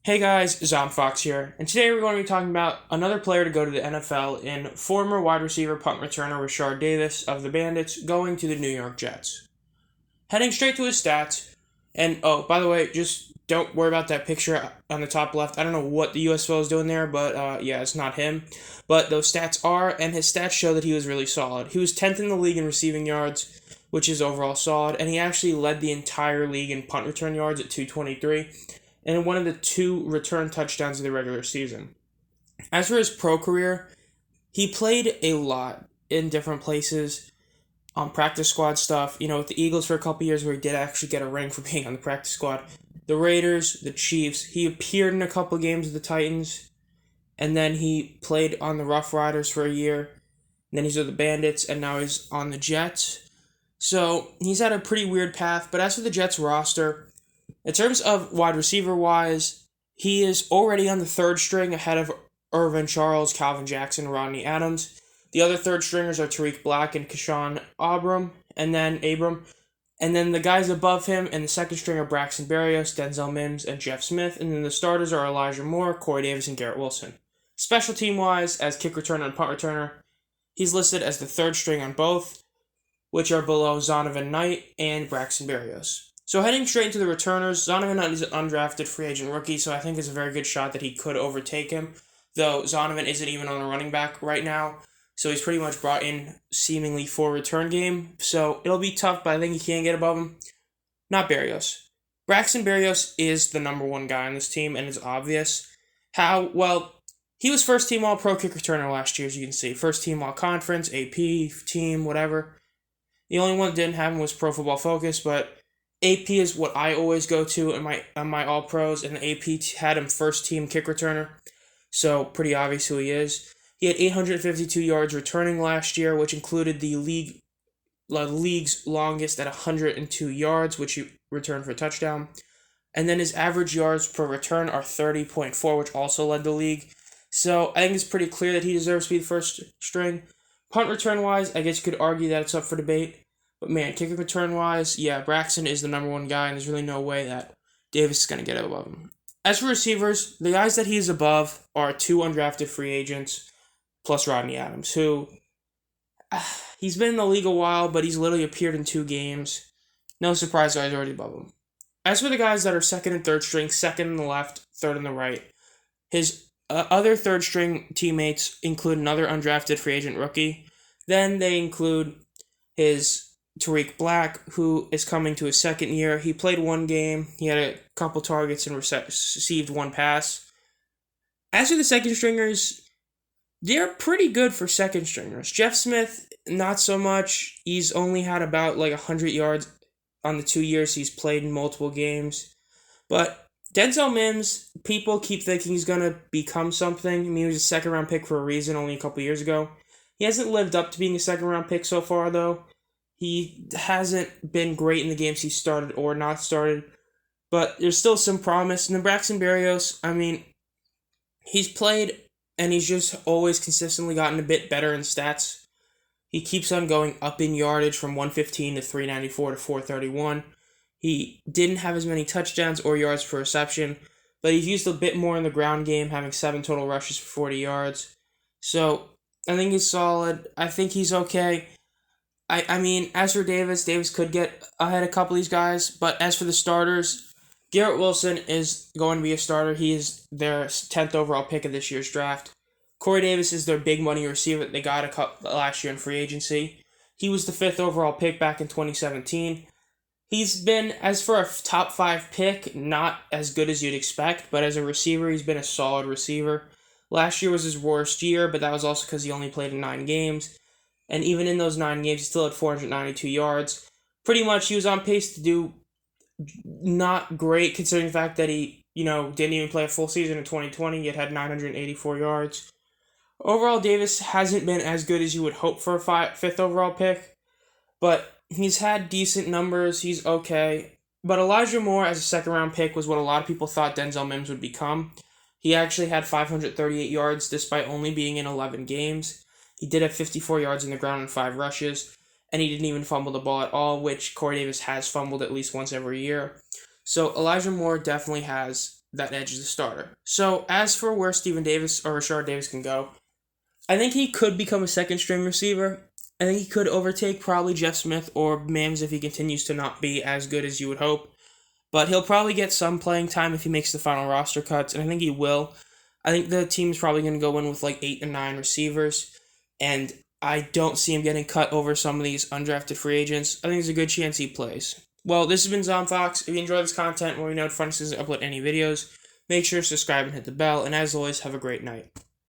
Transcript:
Hey guys, Zom Fox here, and today we're going to be talking about another player to go to the NFL in former wide receiver punt returner Rashard Davis of the Bandits going to the New York Jets. Heading straight to his stats, and oh, by the way, just don't worry about that picture on the top left. I don't know what the USFL is doing there, but yeah, it's not him. But those stats are, and his stats show that he was really solid. He was 10th in the league in receiving yards, which is overall solid, and he actually led the entire league in punt return yards at 223 and one of the two return touchdowns of the regular season. As for his pro career, he played a lot in different places on practice squad stuff. With the Eagles for a couple years where he did actually get a ring for being on the practice squad. The Raiders, the Chiefs. He appeared in a couple games of the Titans. And then he played on the Rough Riders for a year. And then he's with the Bandits, and now he's on the Jets. So he's had a pretty weird path. But as for the Jets roster, in terms of wide receiver wise, he is already on the third string ahead of Irvin Charles, Calvin Jackson, Rodney Adams. The other third stringers are Tariq Black and Keshawn Abram, and then the guys above him and the second string are Braxton Berrios, Denzel Mims, and Jeff Smith, and then the starters are Elijah Moore, Corey Davis, and Garrett Wilson. Special team wise, as kick returner and punt returner, he's listed as the third string on both, which are below Zonovan Knight and Braxton Berrios. So heading straight into the returners, Zonovan Knight is an undrafted free agent rookie, so I think it's a very good shot that he could overtake him, though Zonovan isn't even on a running back right now, so he's pretty much brought in seemingly for return game, so it'll be tough, but I think he can get above him. Not Berrios. Braxton Berrios is the number one guy on this team, and it's obvious. He was first team All-Pro kick returner last year, as you can see. First team All-Conference, AP, team, whatever. The only one that didn't have him was Pro Football Focus, but AP is what I always go to in my All Pros, and the AP had him first team kick returner, so pretty obvious who he is. He had 852 yards returning last year, which included the league's longest at 102 yards, which he returned for a touchdown. And then his average yards per return are 30.4, which also led the league. So I think it's pretty clear that he deserves to be the first string. Punt return wise, I guess you could argue that it's up for debate. But man, kicking return-wise, yeah, Braxton is the number one guy, and there's really no way that Davis is going to get above him. As for receivers, the guys that he's above are two undrafted free agents, plus Rodney Adams, who, he's been in the league a while, but he's literally appeared in 2 games. No surprise guys already above him. As for the guys that are second and third string, second on the left, third on the right, his other third string teammates include another undrafted free agent rookie. Then they include his Tariq Black, who is coming to his second year. He played 1 game. He had a couple targets and received 1 pass. As for the second stringers, they're pretty good for second stringers. Jeff Smith, not so much. He's only had about 100 yards on the 2 years he's played in multiple games. But Denzel Mims, people keep thinking he's going to become something. I mean, he was a second-round pick for a reason only a couple years ago. He hasn't lived up to being a second-round pick so far, though. He hasn't been great in the games he started or not started, but there's still some promise. And then Braxton Berrios, I mean, he's played and he's just always consistently gotten a bit better in stats. He keeps on going up in yardage from 115 to 394 to 431. He didn't have as many touchdowns or yards per reception, but he's used a bit more in the ground game, having 7 total rushes for 40 yards. So I think he's solid. I think he's okay. I mean, as for Davis could get ahead of a couple of these guys, but as for the starters, Garrett Wilson is going to be a starter. He is their 10th overall pick of this year's draft. Corey Davis is their big money receiver that they got last year in free agency. He was the 5th overall pick back in 2017. He's been, as for a top 5 pick, not as good as you'd expect, but as a receiver, he's been a solid receiver. Last year was his worst year, but that was also because he only played in 9 games. And even in those 9 games, he still had 492 yards. Pretty much, he was on pace to do not great, considering the fact that he, didn't even play a full season in 2020. He had 984 yards. Overall, Davis hasn't been as good as you would hope for a 5th overall pick, but he's had decent numbers. He's okay. But Elijah Moore, as a second-round pick, was what a lot of people thought Denzel Mims would become. He actually had 538 yards despite only being in 11 games. He did have 54 yards in the ground and 5 rushes, and he didn't even fumble the ball at all, which Corey Davis has fumbled at least once every year. So Elijah Moore definitely has that edge as a starter. So as for where Steven Davis or Rashard Davis can go, I think he could become a second-string receiver. I think he could overtake probably Jeff Smith or Mims if he continues to not be as good as you would hope. But he'll probably get some playing time if he makes the final roster cuts, and I think he will. I think the team's probably going to go in with like 8 or 9 receivers, and I don't see him getting cut over some of these undrafted free agents. I think there's a good chance he plays. Well, this has been Zom Fox. If you enjoy this content, or you know, it's fun to upload any videos, make sure to subscribe and hit the bell, and as always, have a great night.